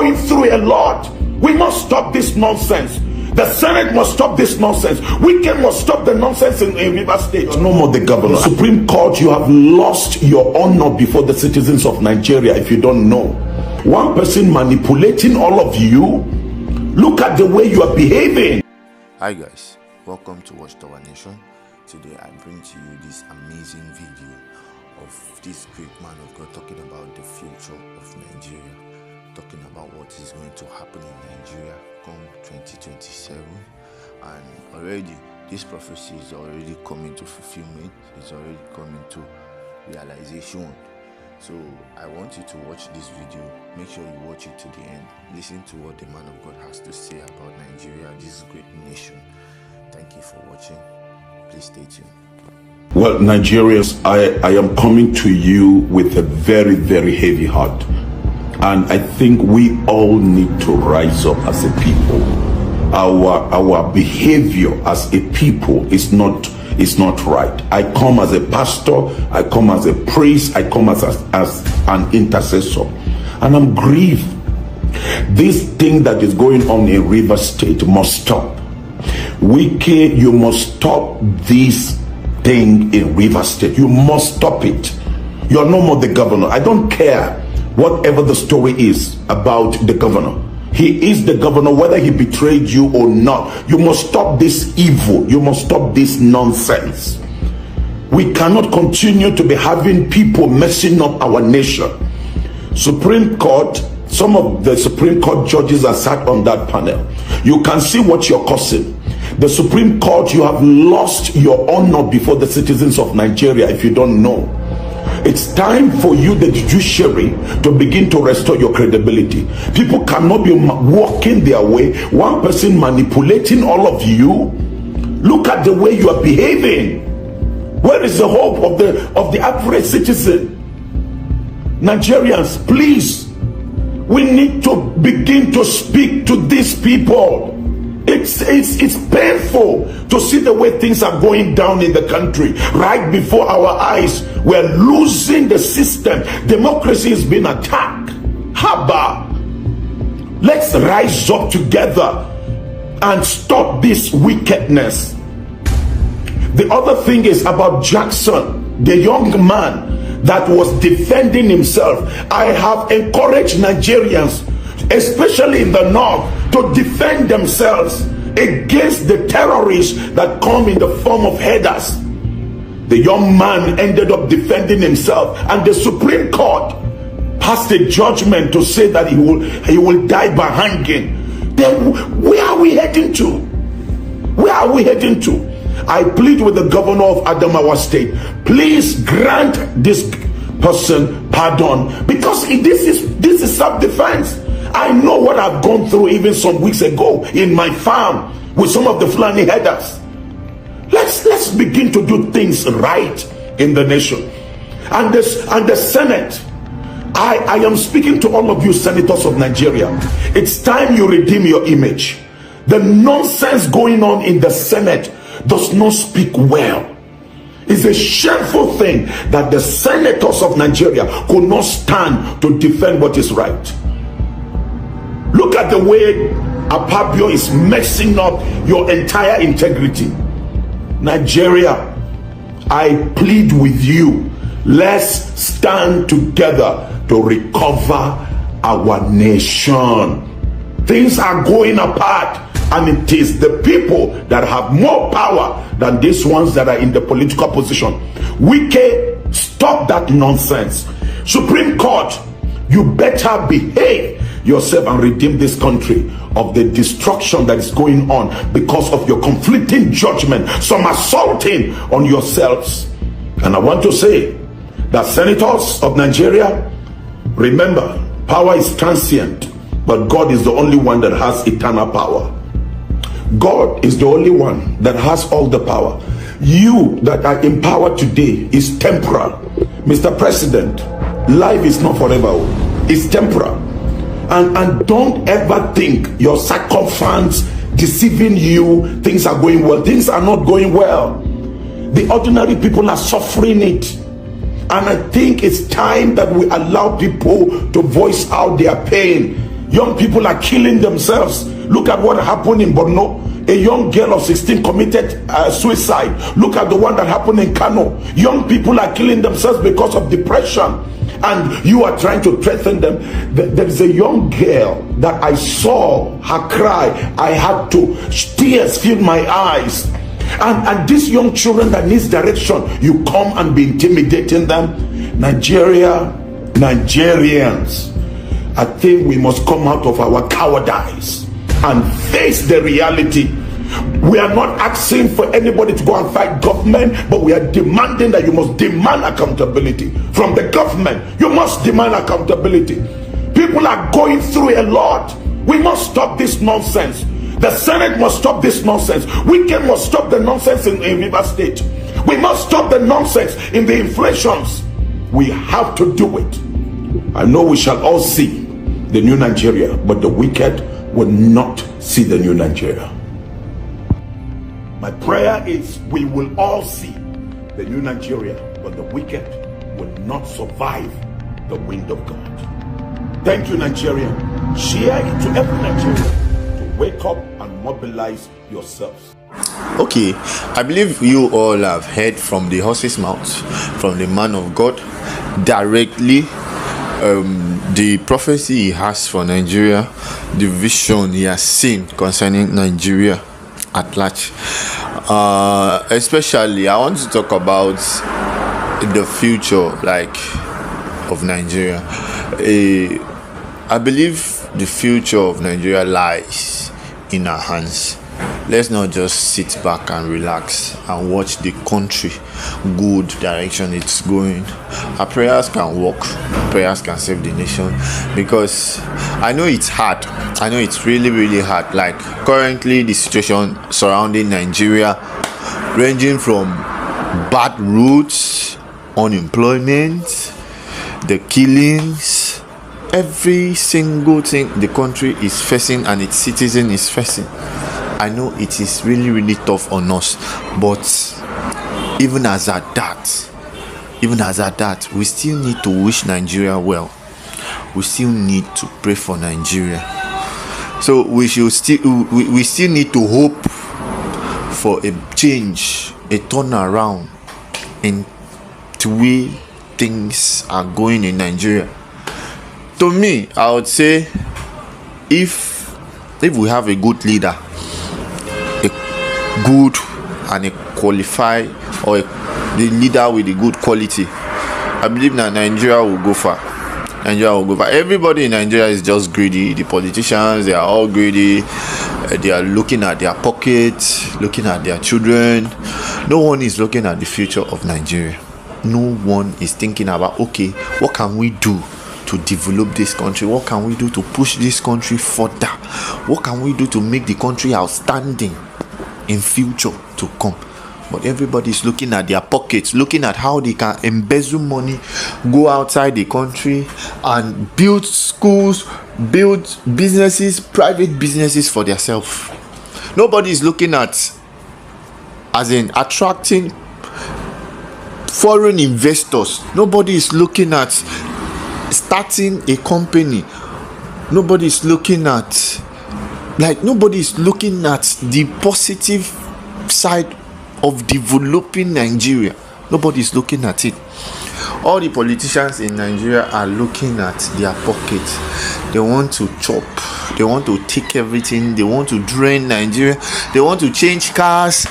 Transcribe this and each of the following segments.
going through a lot. We must stop this nonsense. The Senate must stop this nonsense. Wike must stop the nonsense in River State. No more the governor. The Supreme Court, you have lost your honor before the citizens of Nigeria if you don't know. One person manipulating all of you. Look at the way you are behaving. Hi guys, welcome to Watchtower Nation. Today I bring to you this amazing video of this great man of God talking about the future of Nigeria, talking about what is going to happen in Nigeria come 2027, and already this prophecy is already coming to fulfillment, it's already coming to realization. So I want you to watch this video. Make sure you watch it to the end. Listen to what the man of God has to say about Nigeria, this great nation. Thank you for watching. Please stay tuned. Well, Nigerians, I am coming to you with a very, very heavy heart. And I think we all need to rise up as a people. Our behavior as a people is not right. I come as a pastor, I come as a priest, I come as an intercessor, and I'm grieved. This thing that is going on in River State must stop. Wike, you must stop this thing in River State. You must stop it. You are no more the governor. I don't care whatever the story is about the governor. He is the governor, whether he betrayed you or not. You must stop this evil. You must stop this nonsense. We cannot continue to be having people messing up our nation. Supreme Court, some of the Supreme Court judges are sat on that panel. You can see what you're causing. The Supreme Court, you have lost your honor before the citizens of Nigeria if you don't know. It's time for you, the judiciary, to begin to restore your credibility. People cannot be walking their way, one person manipulating all of you. Look at the way you are behaving. Where is the hope of the average citizen? Nigerians, please, we need to begin to speak to these people. It's painful to see the way things are going down in the country. Right before our eyes, we're losing the system. Democracy is being attacked. Haba, let's rise up together and stop this wickedness. The other thing is about Jackson, the young man that was defending himself. I have encouraged Nigerians, especially in the north, to defend themselves against the terrorists that come in the form of headers. The young man ended up defending himself, and the Supreme Court passed a judgment to say that he will die by hanging. Then where are we heading to? Where are we heading to? I plead with the governor of Adamawa State, please grant this person pardon, because this is self-defense. I know what I've gone through even some weeks ago in my farm with some of the Fulani headers. Let's begin to do things right in the nation. And the Senate, I am speaking to all of you senators of Nigeria. It's time you redeem your image. The nonsense going on in the Senate does not speak well. It's a shameful thing that the senators of Nigeria could not stand to defend what is right. Look at the way Apabio is messing up your entire integrity. Nigeria, I plead with you, let's stand together to recover our nation. Things are going apart, and it is the people that have more power than these ones that are in the political position. Wike, stop that nonsense. Supreme Court, you better behave yourself and redeem this country of the destruction that is going on because of your conflicting judgment, some assaulting on yourselves. And I want to say that senators of Nigeria, remember, power is transient, but God is the only one that has eternal power. God is the only one that has all the power. You that are in power today is temporal. Mr. President, life is not forever, it's temporal. And don't ever think your circumstance deceiving you, things are going well. Things are not going well. The ordinary people are suffering it. And I think it's time that we allow people to voice out their pain. Young people are killing themselves. Look at what happened in Borno. A young girl of 16 committed suicide. Look at the one that happened in Kano. Young people are killing themselves because of depression. And you are trying to threaten them. There is a young girl that I saw her cry. I had to, tears filled my eyes. And these young children that needs direction, you come and be intimidating them. Nigerians, I think we must come out of our cowardice and face the reality. We are not asking for anybody to go and fight government, but we are demanding that you must demand accountability from the government. You must demand accountability. People are going through a lot. We must stop this nonsense. The Senate must stop this nonsense. Wike must stop the nonsense in River State. We must stop the nonsense in the inflations. We have to do it. I know we shall all see the new Nigeria, but the wicked will not see the new Nigeria. My prayer is we will all see the new Nigeria, but the wicked will not survive the wind of God. Thank you, Nigeria. Share it to every Nigerian to wake up and mobilize yourselves. Okay, I believe you all have heard from the horse's mouth, from the man of God, directly the prophecy he has for Nigeria, the vision he has seen concerning Nigeria at large. Especially, I want to talk about the future, of Nigeria. I believe the future of Nigeria lies in our hands. Let's not just sit back and relax and watch the country good direction it's going. Our prayers can work. Prayers can save the nation, because I know it's hard. I know it's really, really hard. Like currently, the situation surrounding Nigeria, ranging from bad roads, unemployment, the killings, every single thing the country is facing and its citizen is facing. I know it is really, really tough on us, but even as at that, we still need to wish Nigeria well. We still need to pray for Nigeria. So we still need to hope for a change, a turnaround in the way things are going in Nigeria. To me, I would say if we have a good leader, a good and a qualified, or the leader with a good quality, I believe that Nigeria will go far. Everybody in Nigeria is just greedy. The politicians, they are all greedy. They are looking at their pockets, looking at their children. No one is looking at the future of Nigeria. No one is thinking about, okay, what can we do to develop this country? What can we do to push this country further? What can we do to make the country outstanding in future to come? But everybody is looking at their pockets, looking at how they can embezzle money, go outside the country and build schools, build businesses, private businesses for themselves. Nobody is looking at, as in, attracting foreign investors. Nobody is looking at starting a company. Nobody is looking at the positive side of developing Nigeria. Nobody is looking at it. All the politicians in Nigeria are looking at their pockets. They want to chop. They want to take everything. They want to drain Nigeria. They want to change cars.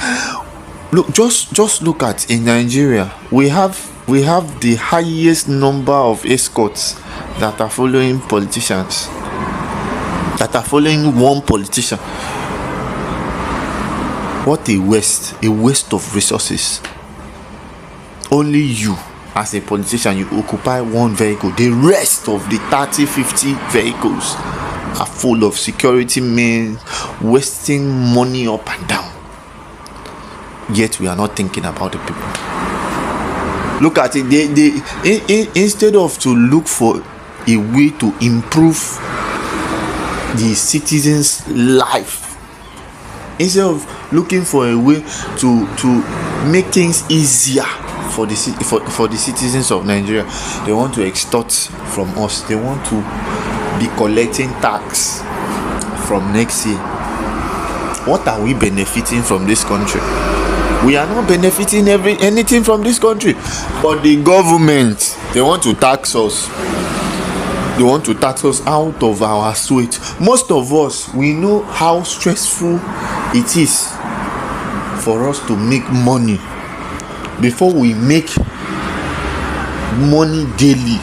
Look, just look at, in Nigeria, we have the highest number of escorts that are following politicians, that are following one politician. What a waste of resources. Only you, as a politician, you occupy one vehicle. The rest of the 30-50 vehicles are full of security men, wasting money up and down. Yet we are not thinking about the people. Look at it. They instead of to look for a way to improve the citizens' life, instead of looking for a way to make things easier for the citizens of Nigeria, they want to extort from us. They want to be collecting tax from next year, what are we benefiting from this country? We are not benefiting anything from this country. But the government, they want to tax us. They want to tax us out of our sweat. Most of us, we know how stressful it is for us to make money. Before we make money daily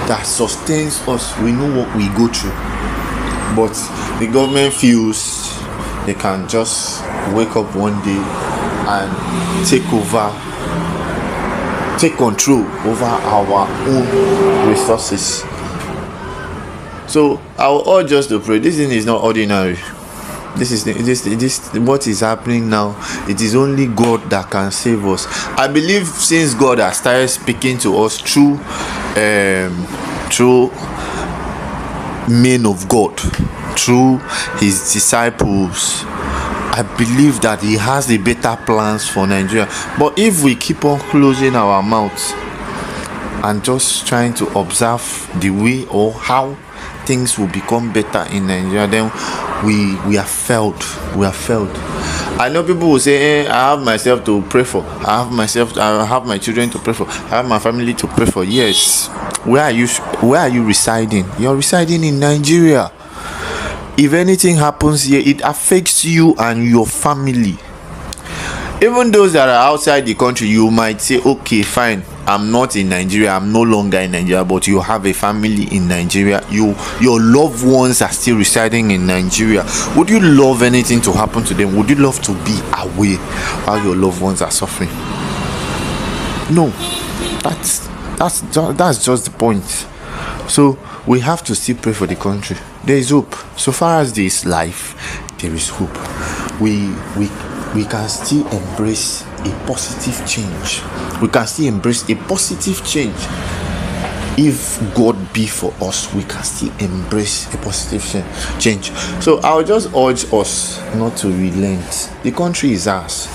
that sustains us, we know what we go through. But the government feels they can just wake up one day and take control over our own resources. So I will urge us to pray. This thing is not ordinary. This what is happening now. It is only God that can save us. I believe since God has started speaking to us through men of God, through his disciples, I believe that he has the better plans for Nigeria. But if we keep on closing our mouths and just trying to observe the way or how things will become better in Nigeria, then we have failed. I know people will say, I have myself to pray for. I have my children to pray for. I have my family to pray for. Yes. Where are you residing? You're residing in Nigeria. If anything happens here, it affects you and your family. Even those that are outside the country, you might say, okay, fine, I'm not in Nigeria, I'm no longer in Nigeria, but you have a family in Nigeria. Your loved ones are still residing in Nigeria. Would you love anything to happen to them? Would you love to be away while your loved ones are suffering? No, that's just the point. So we have to still pray for the country. There is hope. So far as there is life, there is hope. We can still embrace a positive change. We can still embrace a positive change. If God be for us, we can still embrace a positive change. So I'll just urge us not to relent. The country is ours.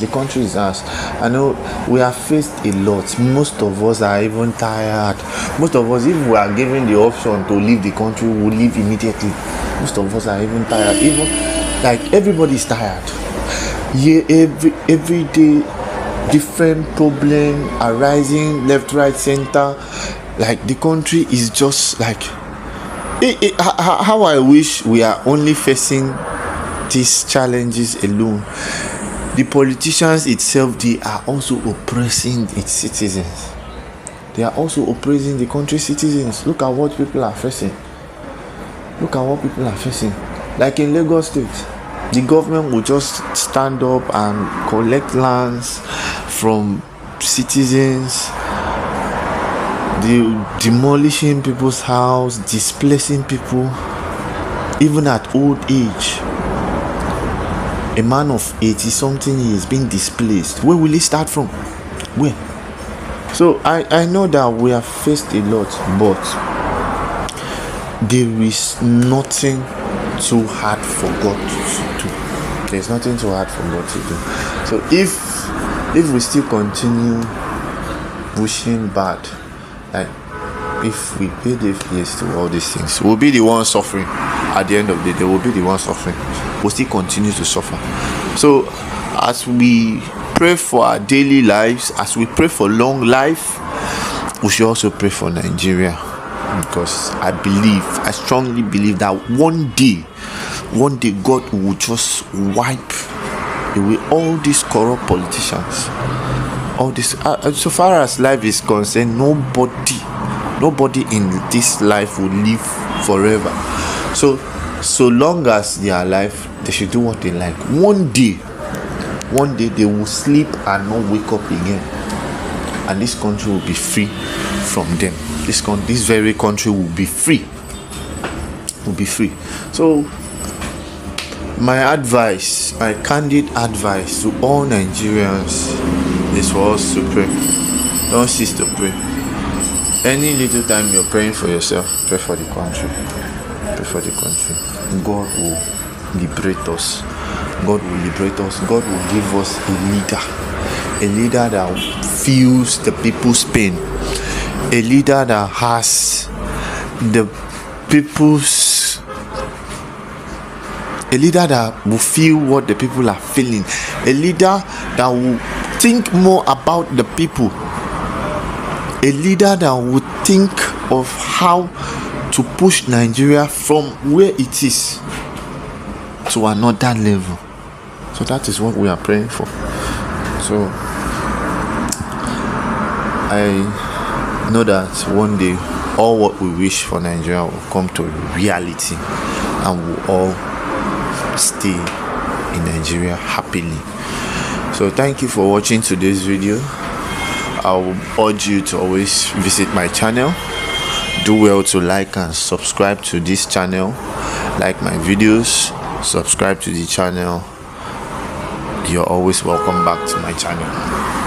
I know we have faced a lot. Most of us are even tired. Most of us, if we are given the option to leave the country, we will leave immediately. Most of us are even tired. Even like everybody is tired. Yeah, every day different problem arising left, right, center. Like the country is just like how I wish we are only facing these challenges alone. The politicians itself, they are also oppressing its citizens. They are also oppressing the country's citizens. Look at what people are facing. Like in Lagos State, the government will just stand up and collect lands from citizens, demolishing people's house, displacing people, even at old age. A man of 80 something years being displaced. Where will he start from? Where? So I know that we have faced a lot, but there is nothing too hard for God to do. There's nothing too hard for God to do. So if we still continue pushing bad, like if we pay the fees to all these things, we'll be the ones suffering. At the end of the day, we'll be the ones suffering. We'll still continue to suffer. So as we pray for our daily lives, as we pray for long life, we should also pray for Nigeria. Because I strongly believe that one day God will just wipe away all these corrupt politicians. All this, so far as life is concerned, nobody in this life will live forever. So long as they are alive, they should do what they like. One day they will sleep and not wake up again, and this country will be free from them. This very country will be free. So my candid advice to all Nigerians is for us to pray. Don't cease to pray. Any little time you're praying for yourself, pray for the country. God will liberate us. God will give us a leader that feels the people's pain, a leader that has the a leader that will feel what the people are feeling, a leader that will think more about the people, a leader that will think of how to push Nigeria from where it is to another level. So that is what we are praying for. So I know that one day all what we wish for Nigeria will come to reality, and we'll all stay in Nigeria happily. So thank you for watching today's video. I will urge you to always visit my channel. Do well to like and subscribe to this channel. Like my videos, subscribe to the channel. You're always welcome back to my channel.